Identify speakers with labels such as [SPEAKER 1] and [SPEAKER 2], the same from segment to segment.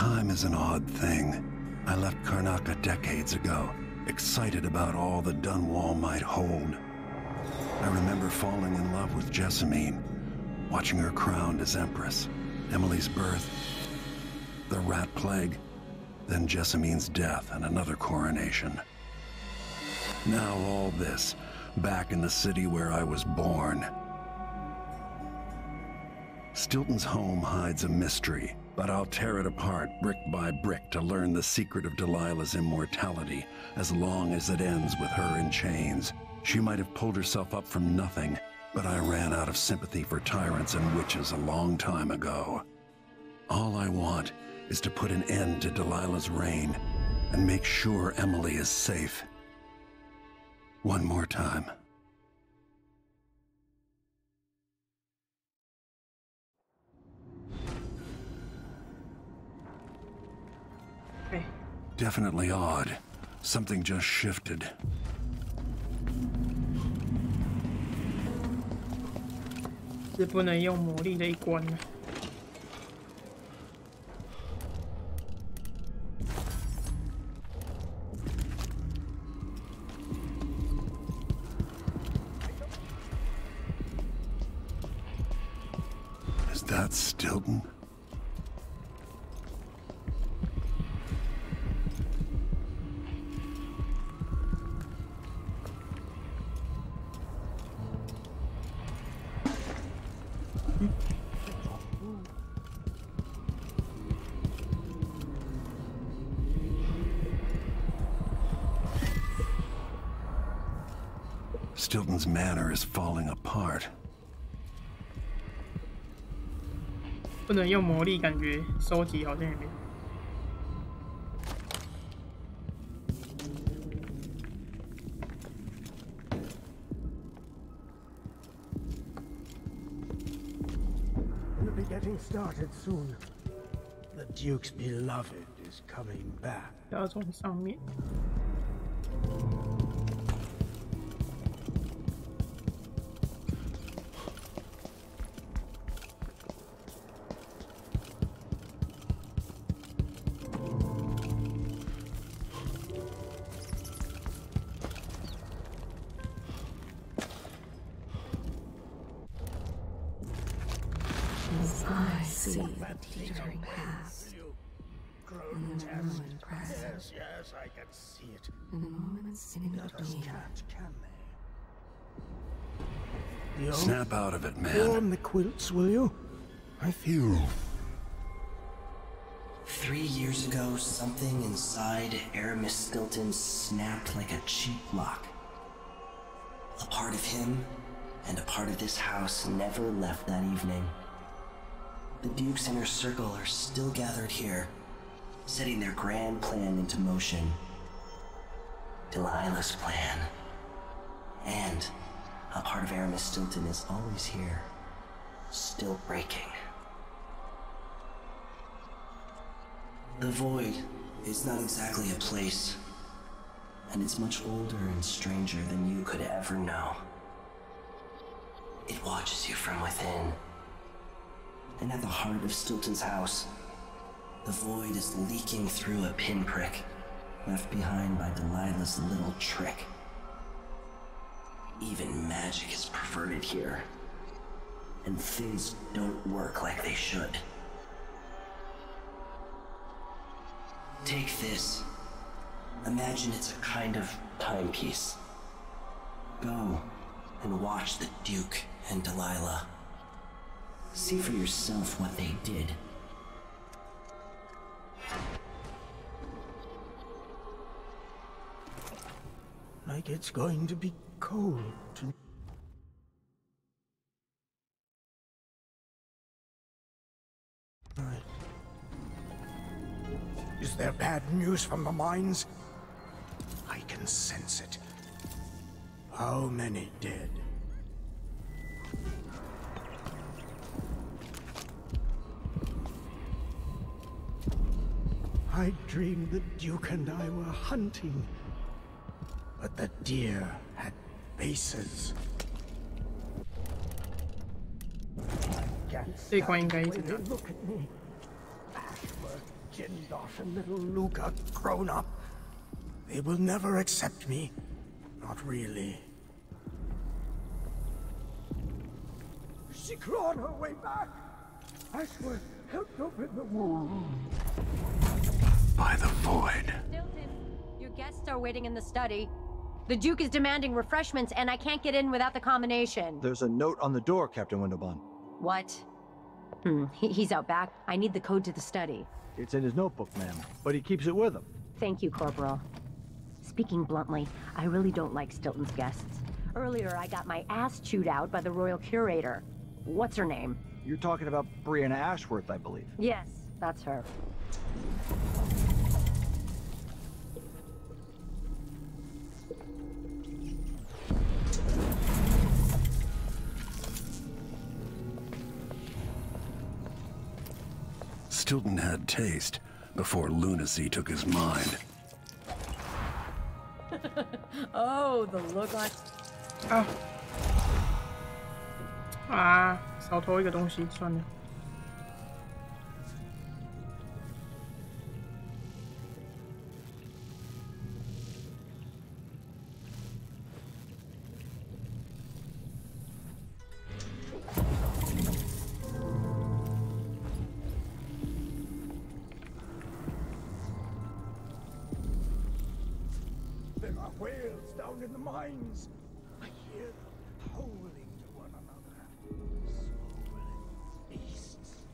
[SPEAKER 1] Time is an odd thing. I left Karnaca decades ago, excited about all the Dunwall might hold. I remember falling in love with Jessamine, watching her crowned as Empress, Emily's birth, the rat plague, then Jessamine's death and another coronation. Now all this, back in the city where I was born. Stilton's home hides a mystery, but I'll tear it apart brick by brick to learn the secret of Delilah's immortality, as long as it ends with her in chains. She might have pulled herself up from nothing, but I ran out of sympathy for tyrants and witches a long time ago. All I want is to put an end to Delilah's reign and make sure Emily is safe. One more time.
[SPEAKER 2] Okay.
[SPEAKER 1] Definitely odd. Something just shifted.
[SPEAKER 2] 是不能用魔力的一关啊。
[SPEAKER 1] Is that Stilton? Stilton's manor is falling apart.
[SPEAKER 2] 不能用魔力，感觉收集好像也没。
[SPEAKER 3] We'll be getting started soon. The Duke's beloved is coming back.
[SPEAKER 2] 要从上面。
[SPEAKER 4] I see the teetering past, and the ruined present,
[SPEAKER 3] Yes, I can see it.
[SPEAKER 4] and the moments in between.
[SPEAKER 3] Can they?
[SPEAKER 1] Snap out of it, man.
[SPEAKER 3] Warm the quilts, will you? I feel.
[SPEAKER 5] 3 years ago, something inside Aramis Stilton snapped like a cheap lock. A part of him and a part of this house never left that evening. The Duke's inner circle are still gathered here, setting their grand plan into motion. Delilah's plan. And a part of Aramis Stilton is always here, still breaking. The Void is not exactly a place, and it's much older and stranger than you could ever know. It watches you from within. And at the heart of Stilton's house, the Void is leaking through a pinprick left behind by Delilah's little trick. Even magic is perverted here, and things don't work like they should. Take this. Imagine it's a kind of timepiece. Go and watch the Duke and Delilah. See for yourself what they did.
[SPEAKER 3] Like it's going to be cold tonight. Is there bad news from the mines? I can sense it. How many dead? I dreamed the Duke and I were hunting, but the deer had bases.
[SPEAKER 2] 这关应该一直拿。
[SPEAKER 3] Look at me. Bashful Jindosh and little Luca grown up. They will never accept me. Not really. She clawed her way back. Ashworth helped open the wound.
[SPEAKER 1] By the void.
[SPEAKER 6] Stilton, your guests are waiting in the study. The Duke is demanding refreshments, and I can't get in without the combination.
[SPEAKER 7] There's a note on the door, Captain Windelband.
[SPEAKER 6] What? He's out back. I need the code to the study.
[SPEAKER 7] It's in his notebook, ma'am, but he keeps it with him.
[SPEAKER 6] Thank you, Corporal. Speaking bluntly, I really don't like Stilton's guests. Earlier, I got my ass chewed out by the Royal Curator. What's her name?
[SPEAKER 7] You're talking about Brianna Ashworth, I believe.
[SPEAKER 6] Yes, that's her.
[SPEAKER 1] Stilton had taste before lunacy took his mind.
[SPEAKER 6] Oh, the look on...
[SPEAKER 2] 少偷一个东西，算了。
[SPEAKER 3] There are whales down in the mines. I hear them howling to one another. Swollen beasts.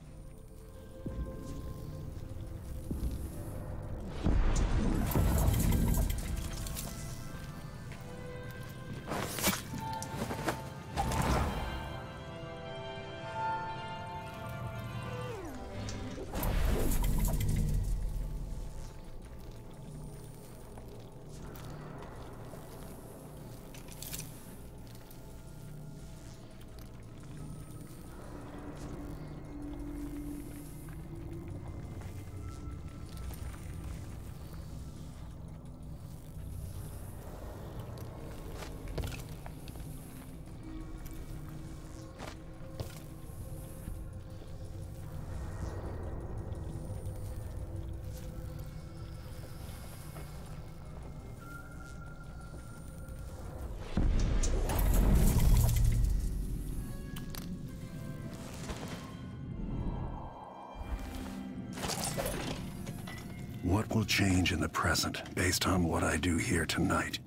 [SPEAKER 1] What will change in the present based on what I do here tonight?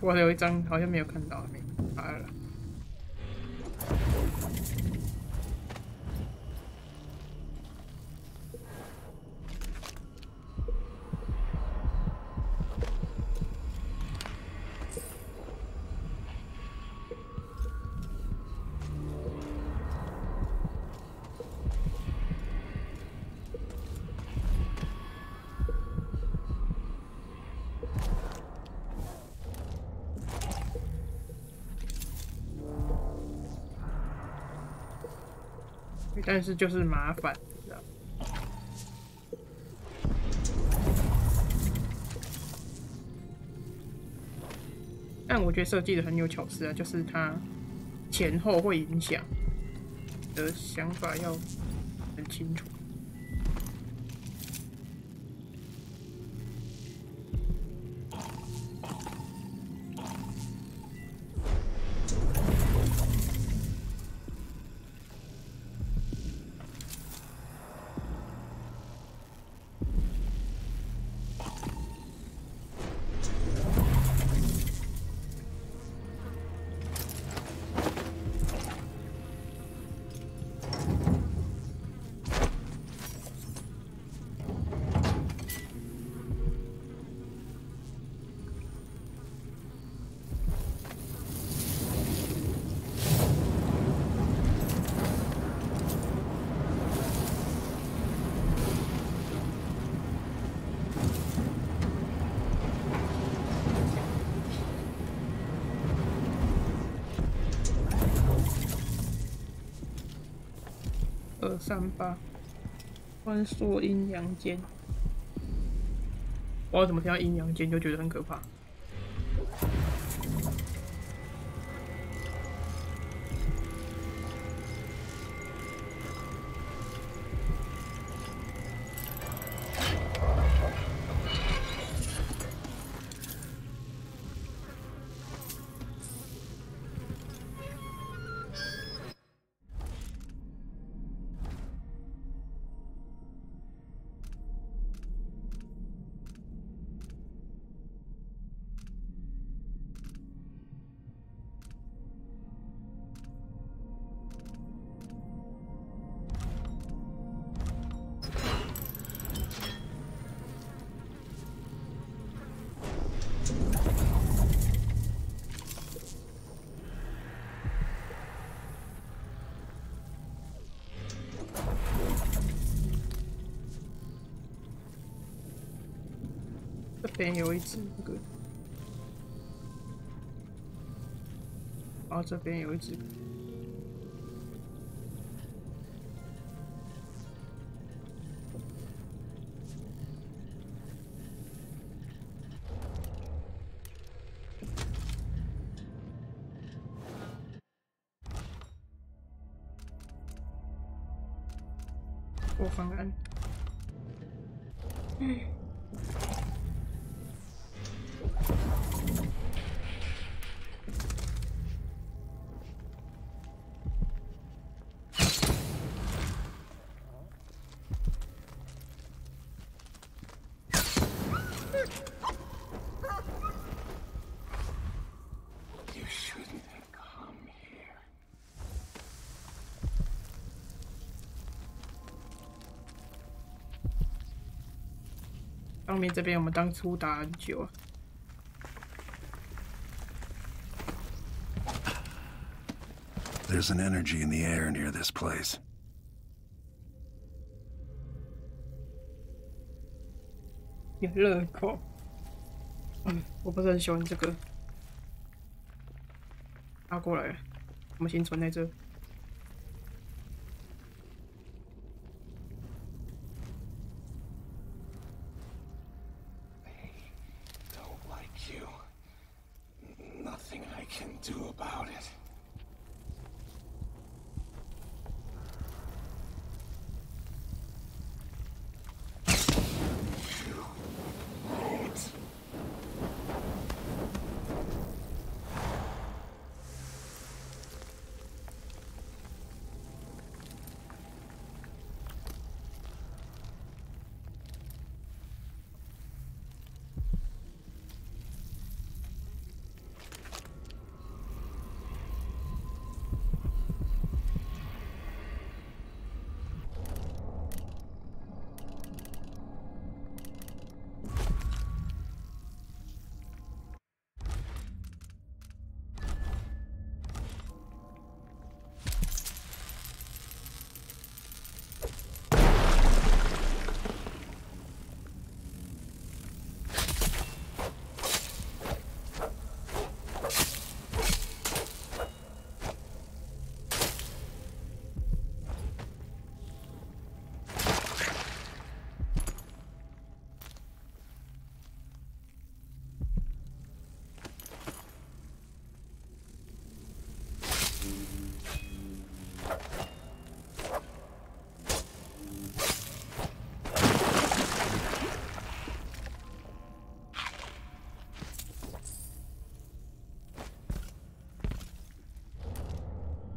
[SPEAKER 2] 我还有一张好像没有看到，没拍了。但是就是麻烦，知道。但我觉得设计的很有巧思啊，就是它前后会影响的想法要很清楚。238，穿梭阴阳间。我不知道怎么听到阴阳间就觉得很可怕。这边有一只那个，然后这边有一只。过方案。上面这边我们当初打很久啊。
[SPEAKER 1] There's an energy in the air near this place.
[SPEAKER 2] 有热口，我不是很喜欢这个。拉过来了，我们先存在这。
[SPEAKER 8] Nothing I can do about it. You won't.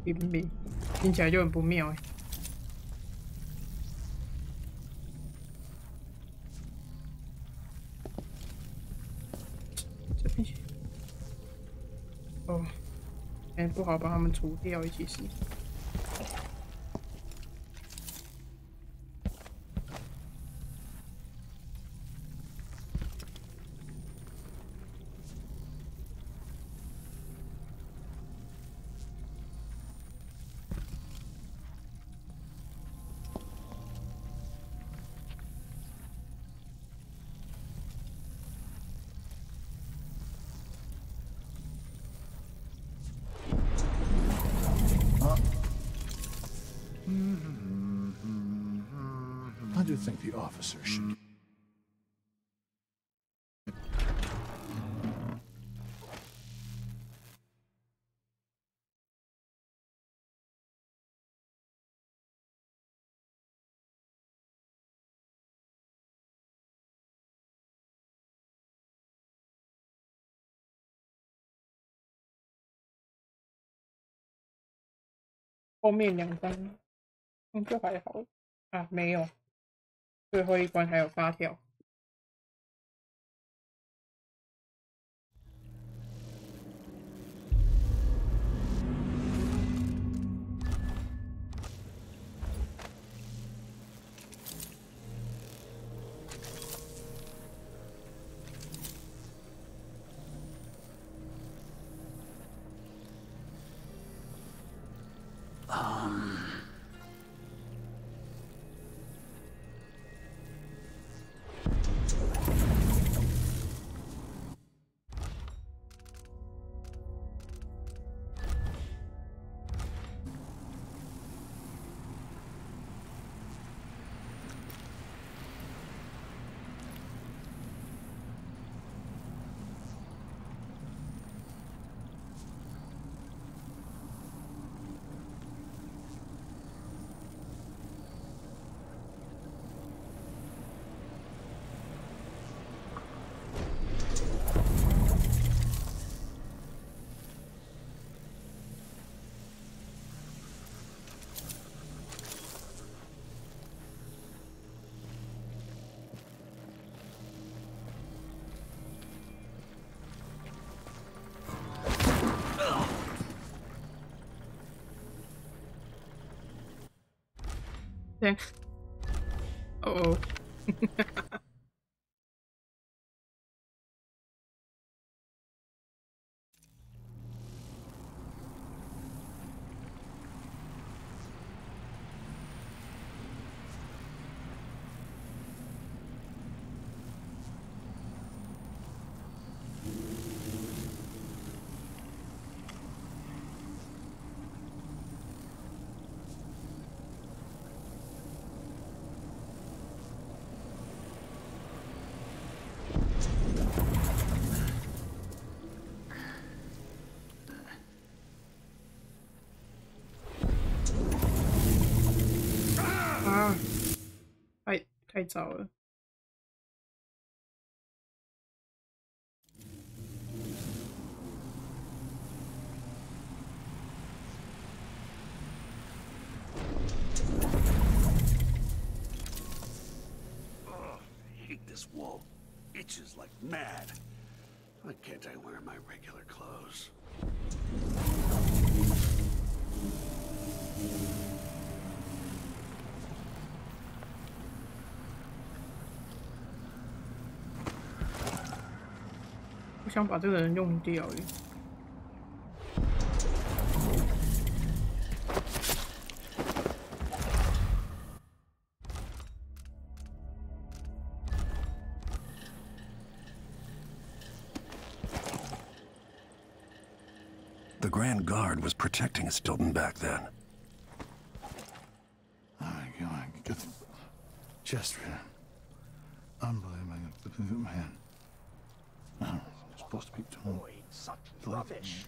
[SPEAKER 2] 听起来就很不妙哎。这边去。哦，不好把他们除掉，其实。
[SPEAKER 3] I do think the officer should.
[SPEAKER 2] 后面2张，就还好啊，没有，最后一关还有8条。对，哦。啊，太早了。
[SPEAKER 8] I hate this wall. Itches like mad. Why can't I wear my regular clothes?
[SPEAKER 2] 我想把这个人用掉耶。
[SPEAKER 1] The Grand Guard was protecting Stilton back then.
[SPEAKER 3] Get the chest rid. Unbelievable, man. I'm supposed to be doing
[SPEAKER 8] Such rubbish.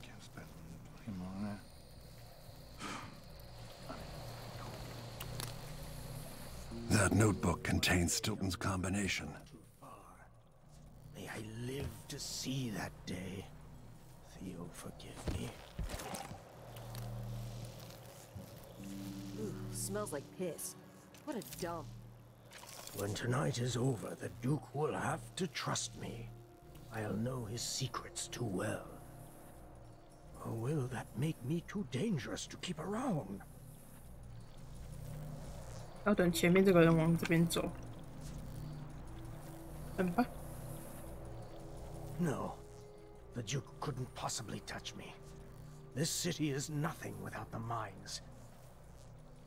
[SPEAKER 1] That notebook contains Stilton's combination.
[SPEAKER 3] May I live to see that day. Theo, forgive me.
[SPEAKER 9] smells like piss. What a dump.
[SPEAKER 3] When tonight is over, the Duke will have to trust me. I'll know his secrets too well. Or will that make me too dangerous to keep around?
[SPEAKER 2] 要等前面这个人往这边走。等吧。
[SPEAKER 3] No. The Duke couldn't possibly touch me. This city is nothing without the mines.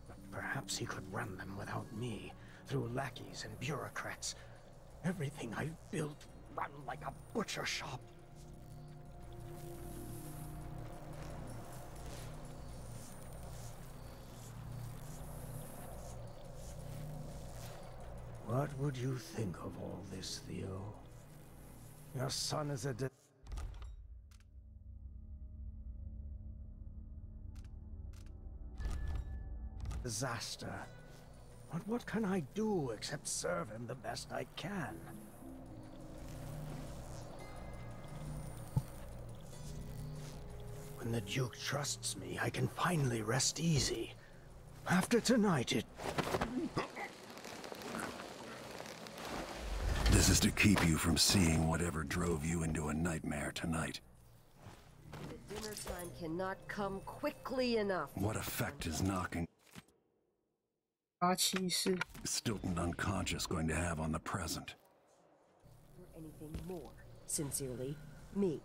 [SPEAKER 3] But perhaps he could run them without me, through lackeys and bureaucrats. Everything I've built run like a butcher shop. What would you think of all this, Theo? Your son is a disaster. But what can I do except serve him the best I can? When the Duke trusts me, I can finally rest easy. After tonight,
[SPEAKER 1] This is to keep you from seeing whatever drove you into a nightmare tonight.
[SPEAKER 9] The dinner time cannot come quickly enough.
[SPEAKER 1] What effect is knocking
[SPEAKER 2] 八骑士
[SPEAKER 1] Stilton unconscious going to have on the present?
[SPEAKER 9] Or anything more. Sincerely, me.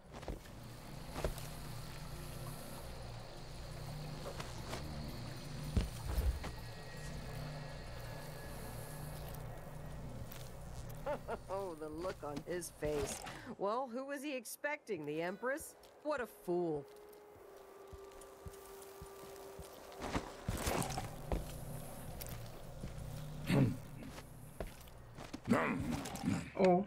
[SPEAKER 9] Oh, the look on his face. Well, who was he expecting? The Empress? What a fool.
[SPEAKER 2] Oh.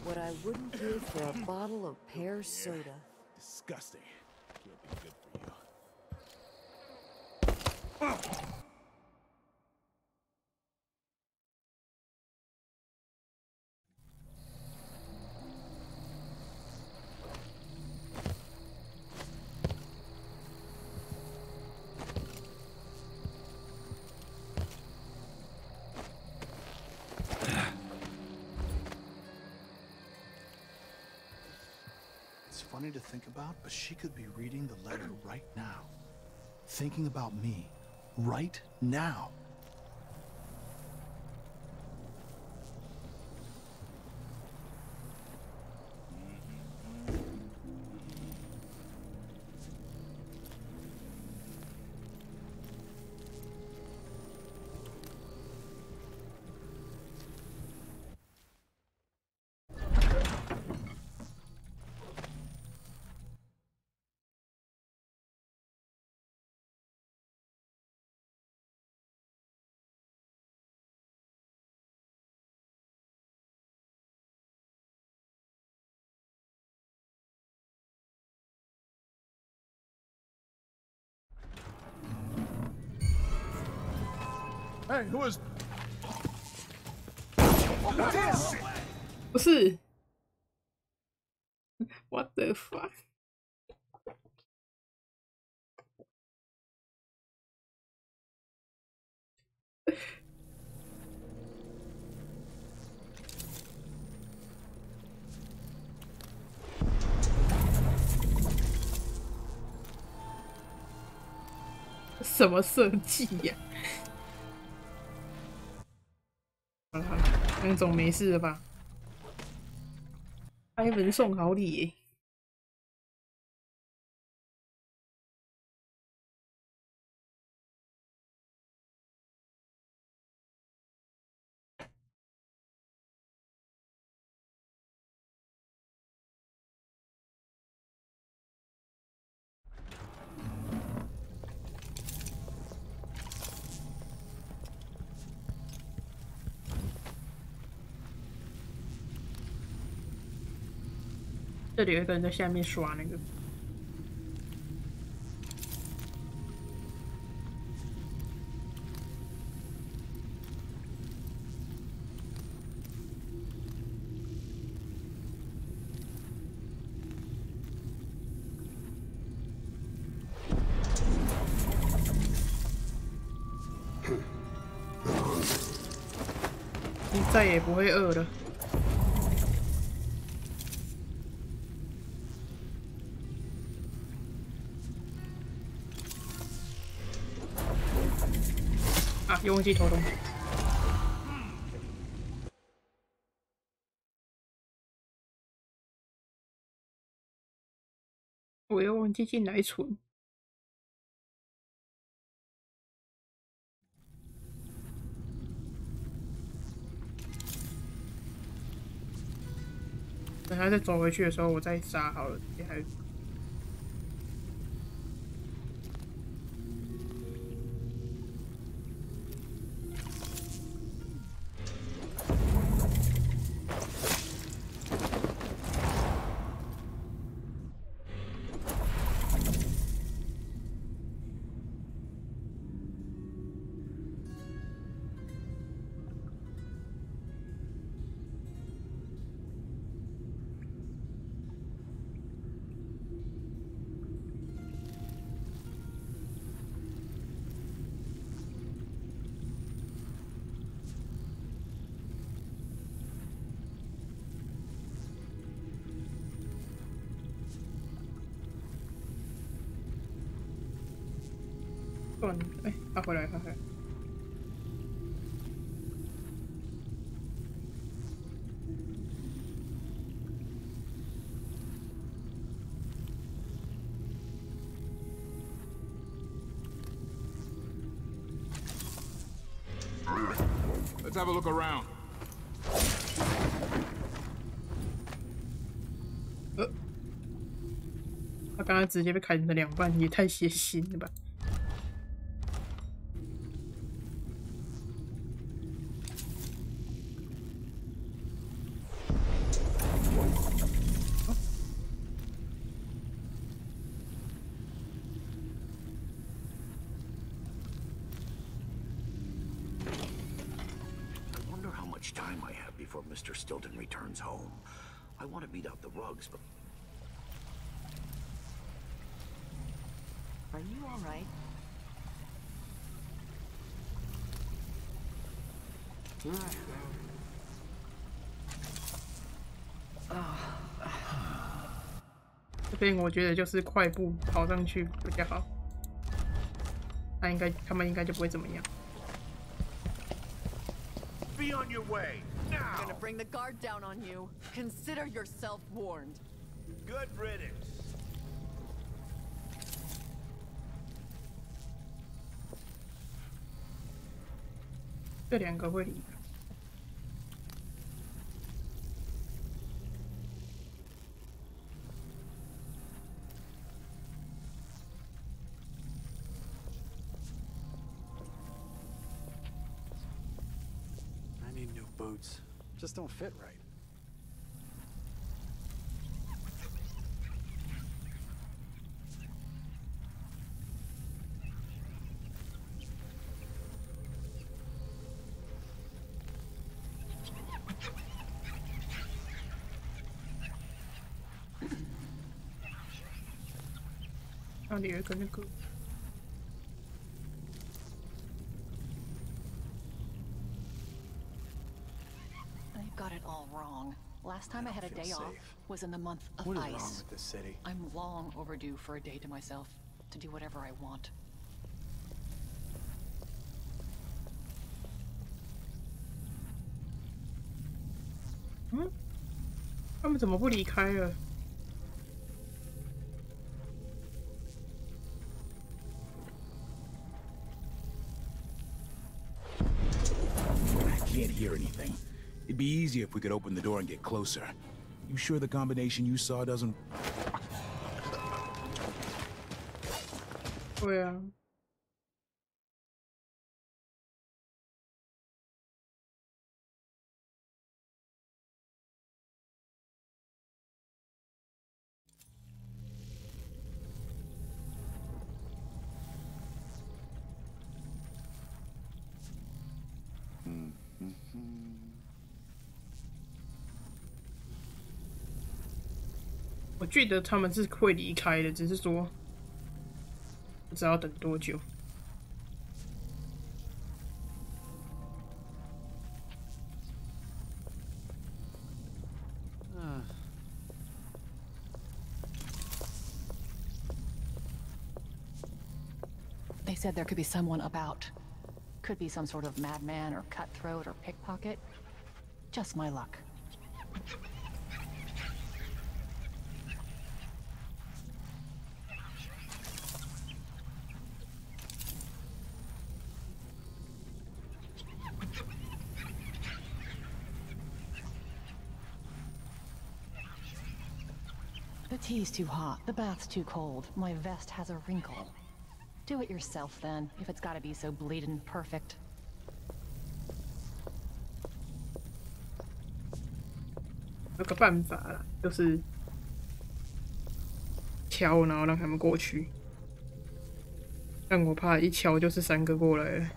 [SPEAKER 9] What I wouldn't give for a bottle of pear soda.
[SPEAKER 8] Disgusting. Can't be good for you.
[SPEAKER 10] It's funny to think about, but she could be reading the letter right now. Thinking about me. Right now.
[SPEAKER 8] Hey, who is...
[SPEAKER 2] 不是 What the fuck？ 什么设计呀？好了好了，那总没事了吧？开门送好礼耶！这里有一个人在下面刷那个。再也不会饿了。啊，又忘记偷东西。我又忘记进来存。等他再走回去的时候，我再杀好了。也还。断了，哎，他回来，他回来。
[SPEAKER 11] Let's have a look around.
[SPEAKER 2] 他刚刚直接被砍成2半，也太血腥了吧！Time
[SPEAKER 8] I have before Mr. Stilton returns home. I want to beat out the rugs, but...
[SPEAKER 12] Are you all right?
[SPEAKER 2] Oh. 这边我觉得就是快步跑上去比较好，他们应该就不会怎么样。
[SPEAKER 8] Be on your way now.
[SPEAKER 12] I'm gonna bring the guard down on you. Consider yourself warned.
[SPEAKER 8] Good riddance.
[SPEAKER 2] 这2个会离开。
[SPEAKER 10] Boots just don't fit right.
[SPEAKER 2] Oh, 有一个那个。
[SPEAKER 12] Got it all wrong. Last time I had a day off was in the month of
[SPEAKER 10] ice.
[SPEAKER 12] What
[SPEAKER 10] is wrong with this city?
[SPEAKER 12] I'm long overdue for a day to myself, to do whatever I want.
[SPEAKER 2] 他们怎么不离开了？
[SPEAKER 11] I can't hear anything. It'd be easier if we could open the door and get closer. You sure the combination you saw doesn't...
[SPEAKER 2] 对啊。我记得他们是会离开的，只是说不知道等多久。
[SPEAKER 12] said there could be someone about. Could be some sort of madman or cutthroat or pickpocket. Just my luck. The tea's too hot, the bath's too cold, my vest has a wrinkle. Do it yourself then, if it's gotta be so bleedin' perfect.
[SPEAKER 2] 有个办法啦，就是敲，然后让他们过去。但我怕一敲就是3个过来了。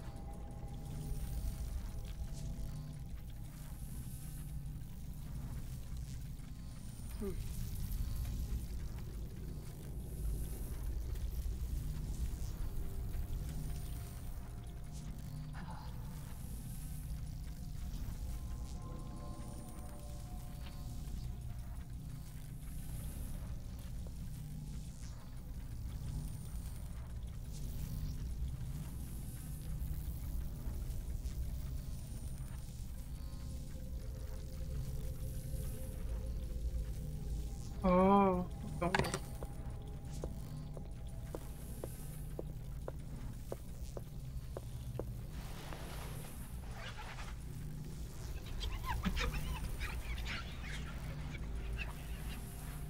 [SPEAKER 2] 哦，懂了。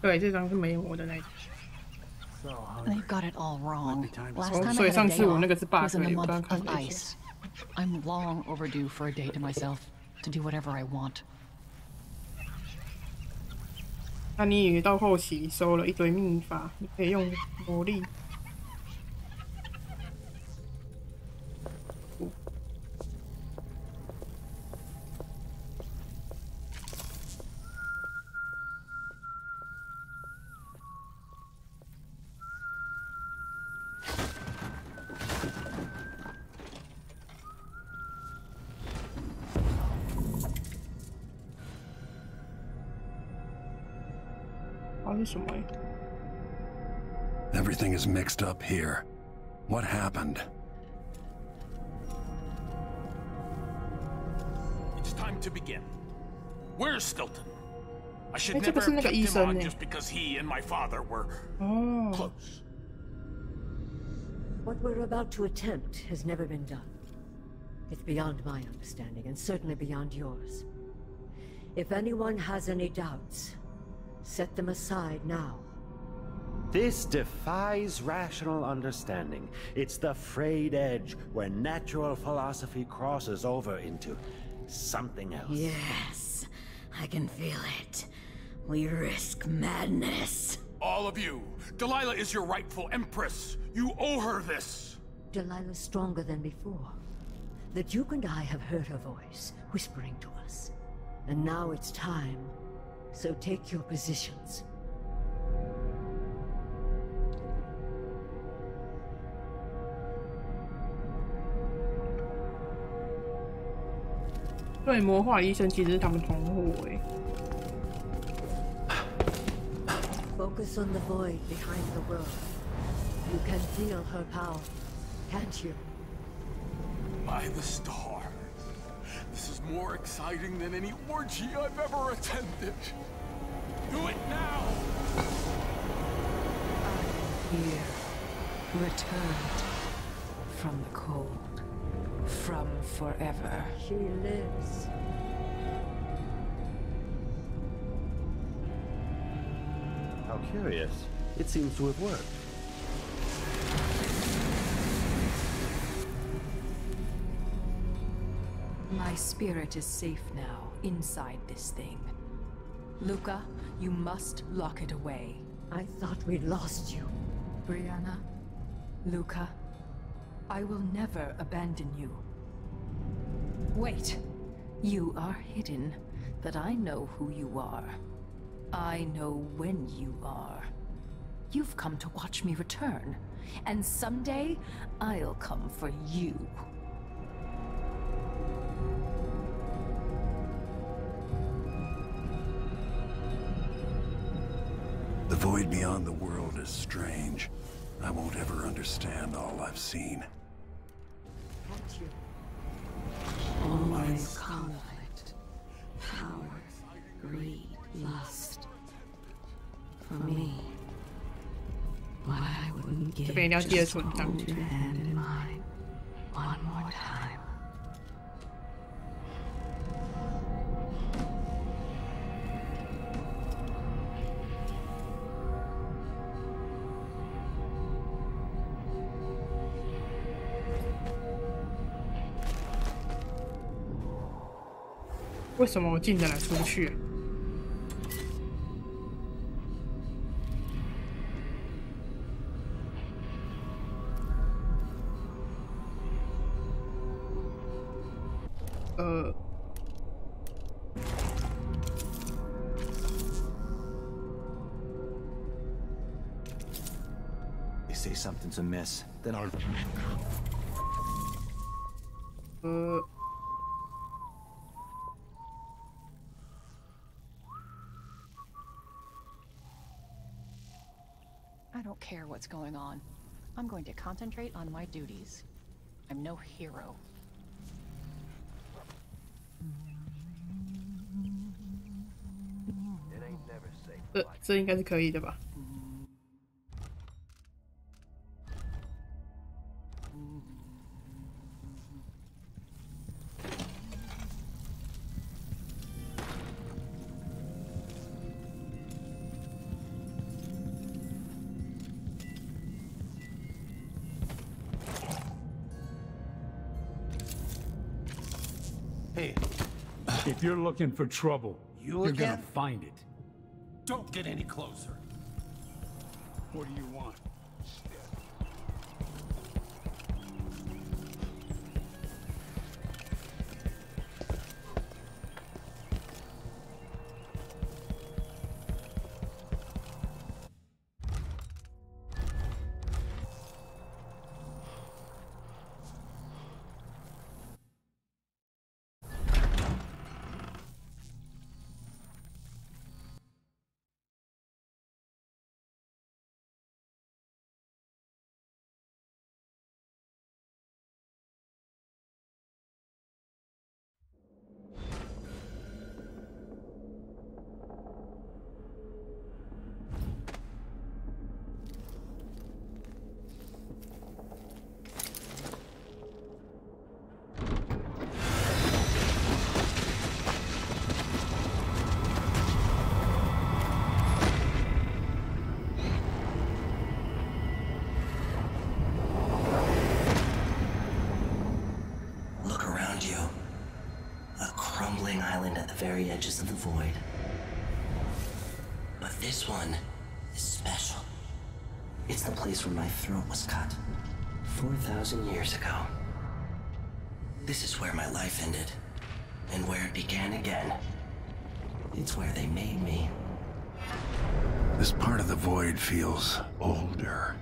[SPEAKER 2] 对，这张是没有我的那一张。
[SPEAKER 12] They've got it all wrong. Last
[SPEAKER 2] 哦，
[SPEAKER 12] time
[SPEAKER 2] 所以
[SPEAKER 12] I
[SPEAKER 2] 上
[SPEAKER 12] had a
[SPEAKER 2] 次
[SPEAKER 12] day
[SPEAKER 2] 我那
[SPEAKER 12] off
[SPEAKER 2] 个是 bug，
[SPEAKER 12] was in a
[SPEAKER 2] 我刚
[SPEAKER 12] month
[SPEAKER 2] 看
[SPEAKER 12] of
[SPEAKER 2] 了一下。
[SPEAKER 12] ice. I'm long overdue for a day to myself, to do whatever I want.
[SPEAKER 2] 那你也到后期收了一堆秘法，你可以用魔力。是什么
[SPEAKER 1] ？Everything is mixed up here. What happened?
[SPEAKER 13] It's time to begin. Where's Stilton? I should
[SPEAKER 2] 这
[SPEAKER 13] never
[SPEAKER 2] 不是
[SPEAKER 13] have
[SPEAKER 2] 那个
[SPEAKER 13] kept
[SPEAKER 2] 医
[SPEAKER 13] him
[SPEAKER 2] 生
[SPEAKER 13] on
[SPEAKER 2] 呢？
[SPEAKER 13] just because he and my father were
[SPEAKER 2] 哦。
[SPEAKER 13] close.
[SPEAKER 14] What we're about to attempt has never been done. It's beyond my understanding, and certainly beyond yours. If anyone has any doubts, set them aside now.
[SPEAKER 15] This defies rational understanding. It's the frayed edge where natural philosophy crosses over into something else.
[SPEAKER 14] Yes, I can feel it. We risk madness.
[SPEAKER 13] All of you, Delilah is your rightful empress. You owe her this.
[SPEAKER 14] Delilah's stronger than before. The Duke and I have heard her voice, whispering to us. And now it's time. So take your positions.
[SPEAKER 2] 对，魔化医生其实是他们同伙哎。
[SPEAKER 14] Focus on the void behind the world. You can feel her power, can't you?
[SPEAKER 13] By the stars. This is more exciting than any orgy I've ever attended. Do it now!
[SPEAKER 16] Here, returned from the cold, from forever.
[SPEAKER 14] She lives.
[SPEAKER 15] How curious. It seems to have worked.
[SPEAKER 16] My spirit is safe now, inside this thing. Luca, you must lock it away.
[SPEAKER 14] I thought we'd lost you.
[SPEAKER 16] Brianna, Luca, I will never abandon you. Wait, you are hidden, but I know who you are. I know when you are. You've come to watch me return, and someday I'll come for you.
[SPEAKER 1] The void beyond the world is strange. I won't ever understand all I've seen.
[SPEAKER 14] protect you.
[SPEAKER 4] Always conflict, power, greed, lust. For me, what I wouldn't give just to hold your hand in mine one more time.
[SPEAKER 2] 为什么我进得来出不去啊？They
[SPEAKER 17] say something's amiss, then I'll.
[SPEAKER 12] I don't care what's going on. I'm going to concentrate on my duties. I'm no hero.
[SPEAKER 2] 这应该是可以的吧？Hey,
[SPEAKER 18] if you're looking for trouble, you're gonna find it.
[SPEAKER 8] Don't get any closer.
[SPEAKER 18] What do you want?
[SPEAKER 5] Very edges of the void. But this one is special. It's the place where my throat was cut 4,000 years ago. This is where my life ended, and where it began again. It's where they made me.
[SPEAKER 1] This part of the void feels older.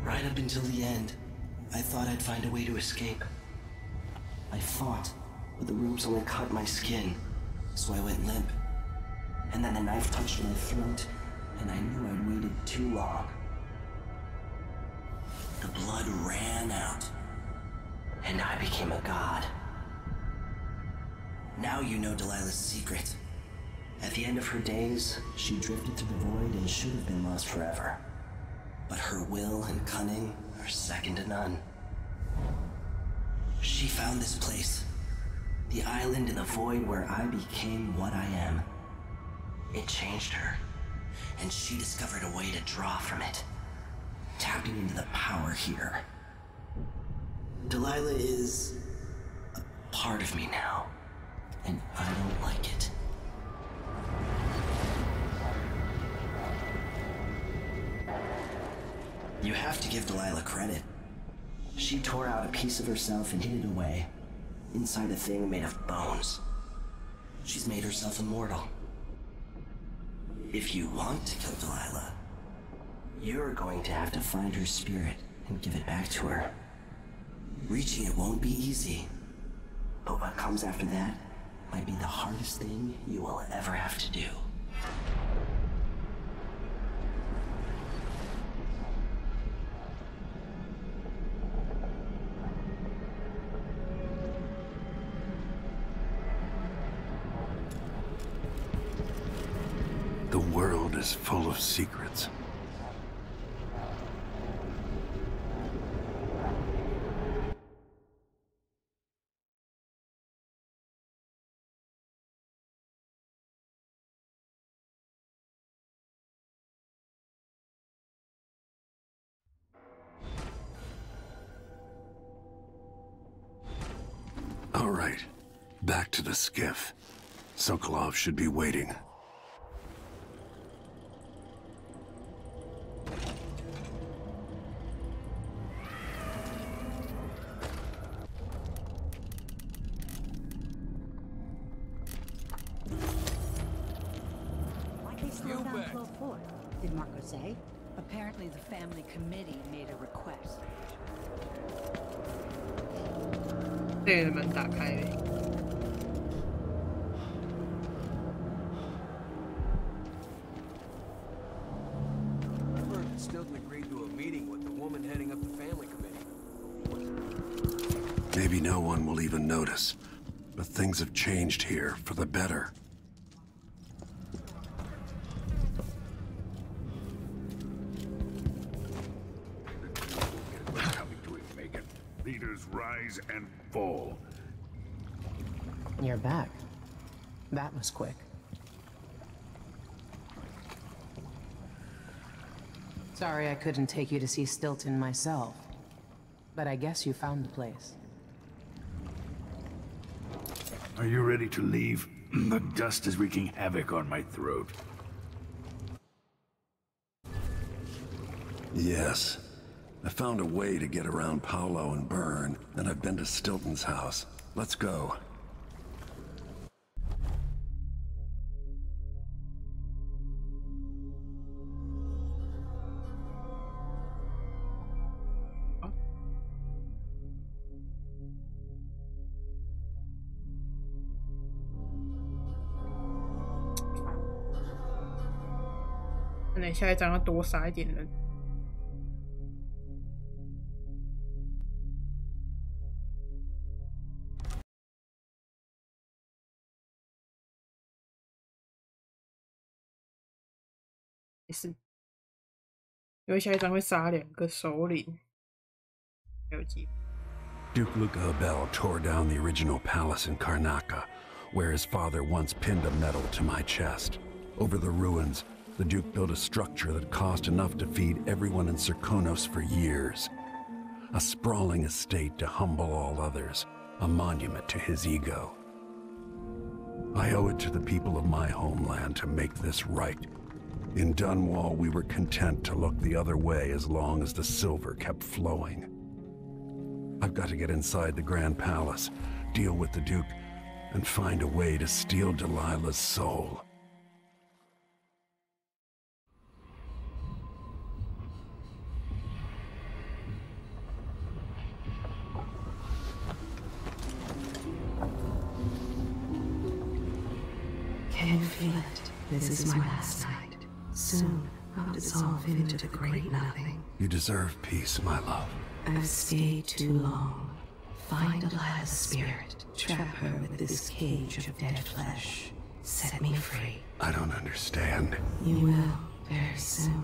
[SPEAKER 5] Right up until the end, I thought I'd find a way to escape. I fought, but the ropes only cut my skin, so I went limp. And then the knife touched my throat, and I knew I'd waited too long. The blood ran out, and I became a god. Now you know Delilah's secret. At the end of her days, she drifted through the void and should have been lost forever. But her will and cunning are second to none. She found this place, the island in the void where I became what I am. It changed her, and she discovered a way to draw from it, tapping into the power here. Delilah is a part of me now, and I don't like it. You have to give Delilah credit. She tore out a piece of herself and hid it away, inside a thing made of bones. She's made herself immortal. If you want to kill Delilah, you're going to have to find her spirit and give it back to her. Reaching it won't be easy, but what comes after that might be the hardest thing you will ever have to do.
[SPEAKER 1] The world is full of secrets. All right, back to the skiff. Sokolov should be waiting.
[SPEAKER 19] Did Marco say? Apparently the family committee made a request.
[SPEAKER 2] 这个门打开了。
[SPEAKER 20] I've heard that Stilton agreed to a meeting with the woman heading up the family committee.
[SPEAKER 1] Maybe no one will even notice, but things have changed here for the better.
[SPEAKER 18] Leaders rise and fall.
[SPEAKER 21] You're back. That was quick. Sorry I couldn't take you to see Stilton myself, but I guess you found the place.
[SPEAKER 18] Are you ready to leave? The dust is wreaking havoc on my throat.
[SPEAKER 1] Yes. I found a way to get around Paolo and Byrne, and I've been to Stilton's house. Let's go.
[SPEAKER 2] 可能下一章要多杀一点人。是，因为下一章会杀2个首领，还有机会。
[SPEAKER 1] Duke Luca Abel tore down the original palace in Karnaca, where his father once pinned a medal to my chest. Over the ruins, the Duke built a structure that cost enough to feed everyone in Serkonos for years. A sprawling estate to humble all others, a monument to his ego. I owe it to the people of my homeland to make this right. In Dunwall, we were content to look the other way as long as the silver kept flowing. I've got to get inside the Grand Palace, deal with the Duke, and find a way to steal Delilah's soul.
[SPEAKER 4] Can you feel it? This is my last night. Soon, I'll dissolve into the great nothing.
[SPEAKER 1] You deserve peace, my love.
[SPEAKER 4] I've stayed too long. Find Delilah's spirit. Trap her with this cage of dead flesh. Set me free.
[SPEAKER 1] I don't understand.
[SPEAKER 4] You will, very soon.